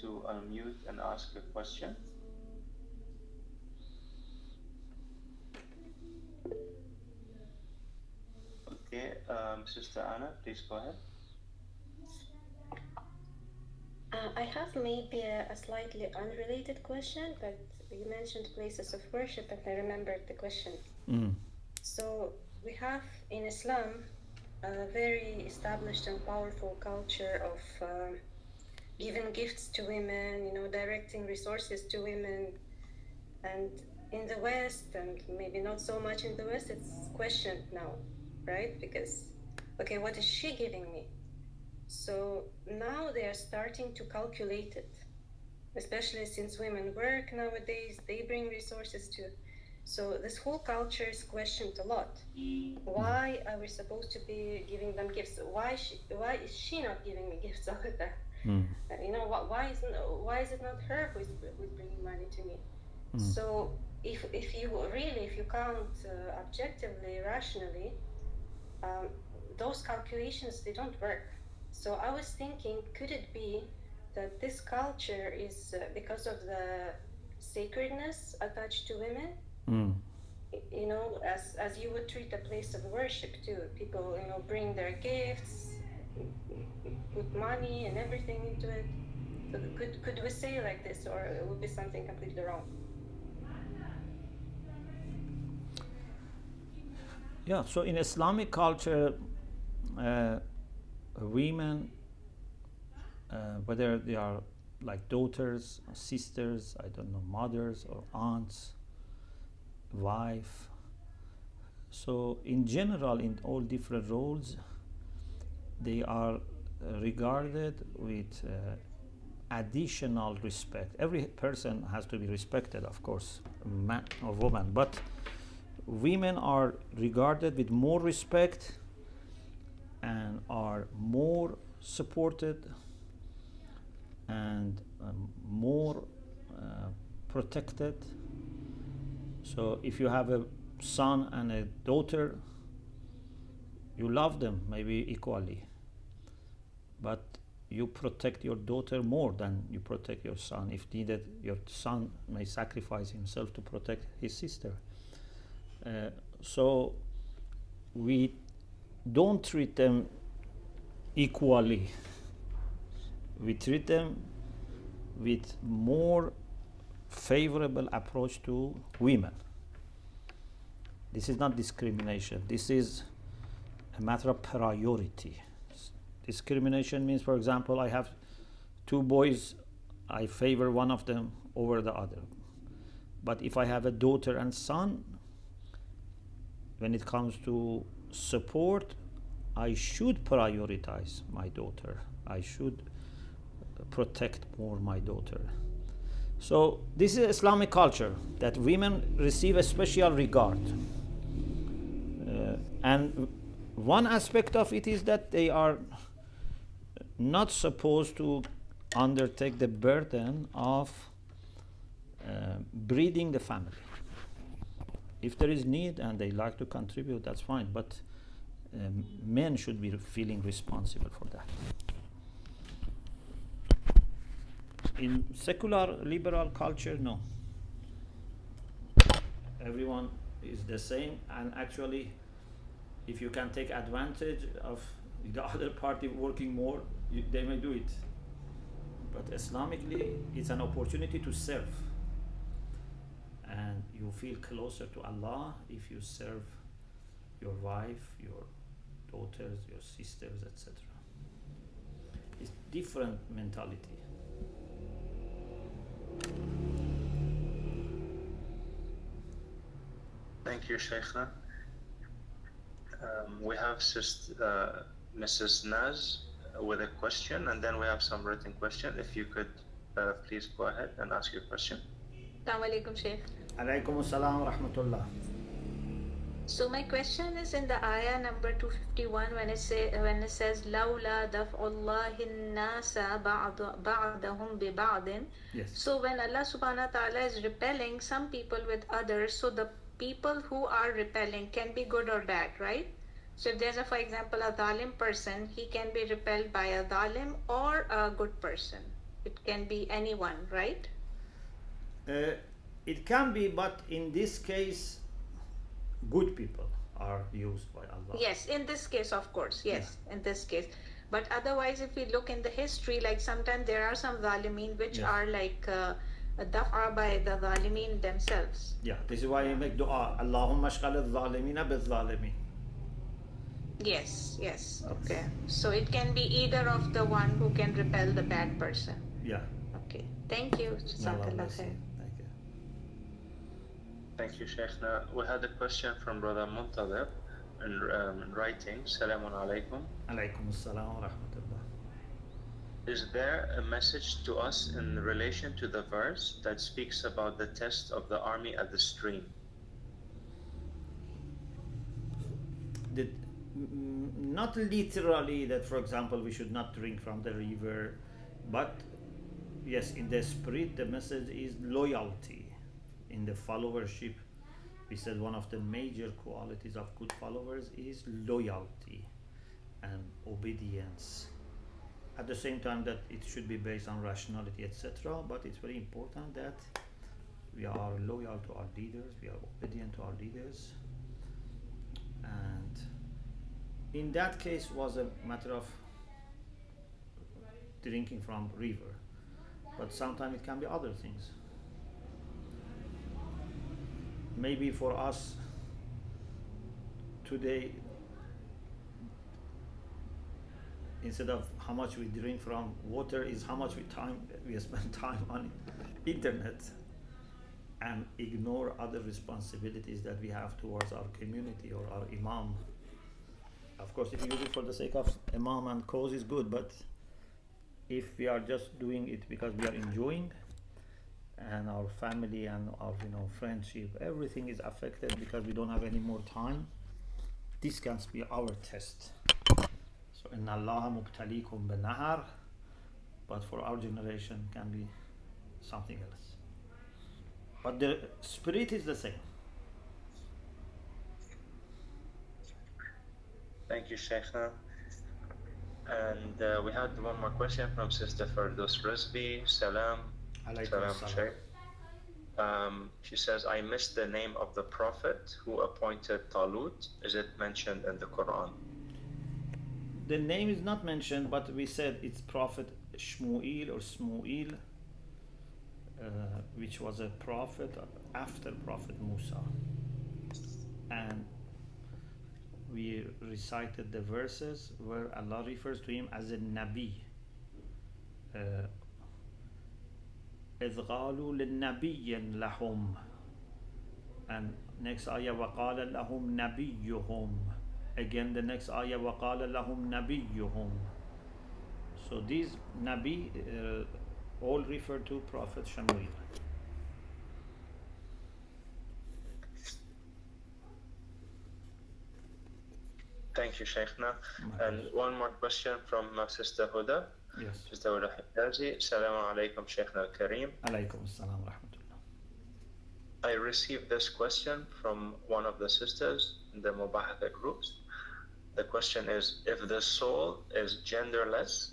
to unmute and ask a question? Okay, Sister Anna, please go ahead. I have maybe a slightly unrelated question, but you mentioned places of worship, and I remembered the question. So we have in Islam a very established and powerful culture of giving gifts to women, directing resources to women. And in the West, and maybe not so much in the West, it's questioned now, right? Because, okay, what is she giving me? So now they are starting to calculate it, especially since women work nowadays, they bring resources too. So this whole culture is questioned a lot. Why are we supposed to be giving them gifts? Why is she not giving me gifts all the time? Why is it not her who's bringing money to me? So if you count objectively, rationally, those calculations, they don't work. So I was thinking, could it be that this culture is because of the sacredness attached to women? As you would treat a place of worship too. People, bring their gifts, put money and everything into it. So could we say like this, or it would be something completely wrong? Yeah, so in Islamic culture, women, whether they are like daughters, or sisters, I don't know, mothers or aunts, wife. So in general, in all different roles, they are regarded with additional respect. Every person has to be respected, of course, man or woman, but women are regarded with more respect and are more supported and more protected. So if you have a son and a daughter, you love them maybe equally, but you protect your daughter more than you protect your son. If needed, your son may sacrifice himself to protect his sister. So we don't treat them equally. We treat them with more favorable approach to women. This is not discrimination. This is a matter of priority. Discrimination means, for example, I have two boys, I favor one of them over the other. But if I have a daughter and son, when it comes to support, I should prioritize my daughter. I should protect more my daughter. So this is Islamic culture, that women receive a special regard. And one aspect of it is that they are not supposed to undertake the burden of breeding the family. If there is need and they like to contribute, that's fine, but men should be feeling responsible for that. In secular liberal culture, no. Everyone is the same, and actually, if you can take advantage of the other party working more, they may do it. But Islamically, it's an opportunity to serve. And you feel closer to Allah if you serve your wife, your daughters, your sisters, etc. It's different mentality. Thank you, Sheikhna. We have Mrs. Naz with a question, and then we have some written question. If you could please go ahead and ask your question. Assalamu alaikum, Sheikh. Alaikum assalam wa rahmatullah. So my question is in the ayah number 251 when it says لَوْلَا دَفْعُ اللَّهِ النَّاسَ بَعْضَهُمْ بِبَعْضٍ. Yes. So when Allah subhanahu wa ta'ala is repelling some people with others, so the people who are repelling can be good or bad, right? So if there's for example, a dhalim person, he can be repelled by a dhalim or a good person. It can be anyone, right? It can be, but in this case, good people are used by Allah. Yes, in this case, of course, yes, in this case. But otherwise, if we look in the history, like sometimes there are some zalimeen which are like dafa by the zalimeen themselves. Yeah, this is why you make dua. Allahumma shqal al-zalimina bil-zalimin. Yes, yes, okay. So it can be either of the one who can repel the bad person. Yeah. Okay, thank you. Jazakallah khair. Thank you. Thank you, Sheikhna. We had a question from Brother Muntadir in writing. Salamun alaikum. Alaykum as-salam wa rahmatullah. Is there a message to us in relation to the verse that speaks about the test of the army at the stream? Not literally that, for example, we should not drink from the river, but yes, in the spirit, the message is loyalty. In the followership, we said one of the major qualities of good followers is loyalty and obedience. At the same time that it should be based on rationality, etc., but it's very important that we are loyal to our leaders, we are obedient to our leaders, and in that case was a matter of drinking from river, but sometimes it can be other things. Maybe for us today, instead of how much we drink from water, is how much we spend time on internet and ignore other responsibilities that we have towards our community or our imam. Of course, if you use it for the sake of imam and cause is good, but if we are just doing it because we are enjoying, and our family and our friendship, everything is affected because we don't have any more time, this can be our test. So inna Allah mubtalikum binahar, but for our generation can be something else. But the spirit is the same. Thank you, Sheikhna. And we had one more question from Sister Fardos Rizvi. Salam. Salam, Sheikh. She says, I missed the name of the prophet who appointed Talut. Is it mentioned in the Quran? The name is not mentioned, but we said it's Prophet Shmuel or Smuel, which was a prophet after Prophet Musa. And we recited the verses where Allah refers to him as a Nabi. إذ قالوا للنبي لهم, and next ayah وقال لهم نبيهم, again the next ayah وقال لهم نبيهم. So these Nabi all refer to Prophet Shmuel. Thank you, Sheikhna. And one more question from Sister Huda. Yes. Sister Huda Hijazi. Assalamu alaikum, Sheikhna al-Kareem. Alaykum as-salam wa rahmatullah. I received this question from one of the sisters in the Mubahatha groups. The question is, if the soul is genderless,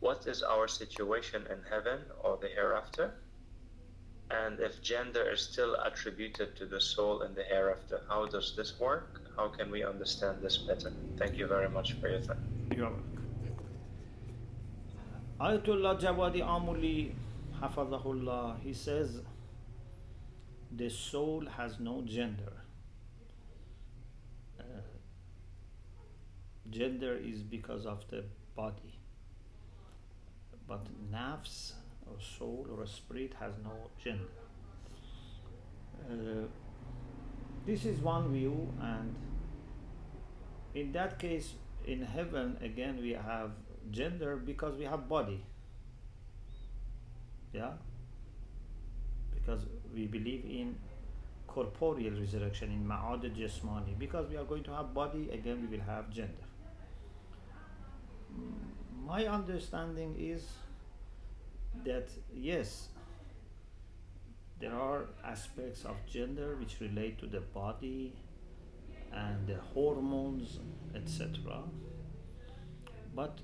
what is our situation in heaven or the hereafter? And if gender is still attributed to the soul in the hereafter, how does this work? How can we understand this better? Thank you very much for your time. You're welcome. Ayatollah Jawadi Amuli Hafazahullah, he says the soul has no gender. Gender is because of the body, but nafs or soul or a spirit has no gender. This is one view, and in that case in heaven again we have gender because we have body, because we believe in corporeal resurrection, in ma'ad jasmani, because we are going to have body, again we will have gender. My understanding is that yes, there are aspects of gender which relate to the body and the hormones, etc. But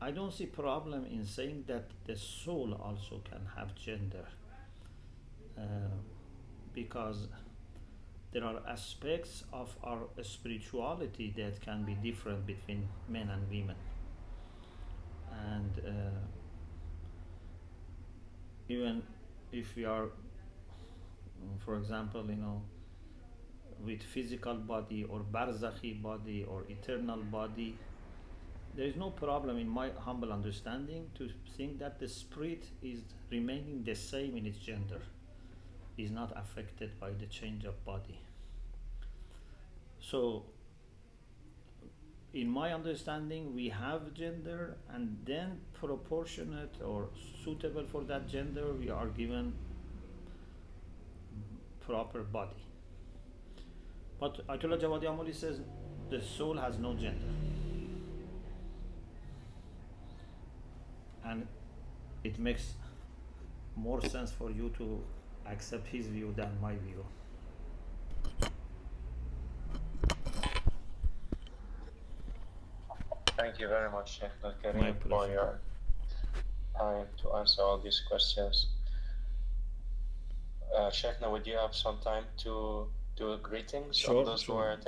I don't see problem in saying that the soul also can have gender, because there are aspects of our spirituality that can be different between men and women, and even if we are, for example, with physical body or barzakhi body or eternal body, there is no problem in my humble understanding to think that the spirit is remaining the same in its gender, is not affected by the change of body. So in my understanding, we have gender, and then proportionate or suitable for that gender, we are given proper body. But Ayatollah Jawadi Amoli says the soul has no gender, and it makes more sense for you to accept his view than my view. Thank you very much, Sheikh My Al-Karim, for pleasure. your time to answer all these questions. Sheikhna, would you have some time to do greetings Sure, of those who sure. are attending?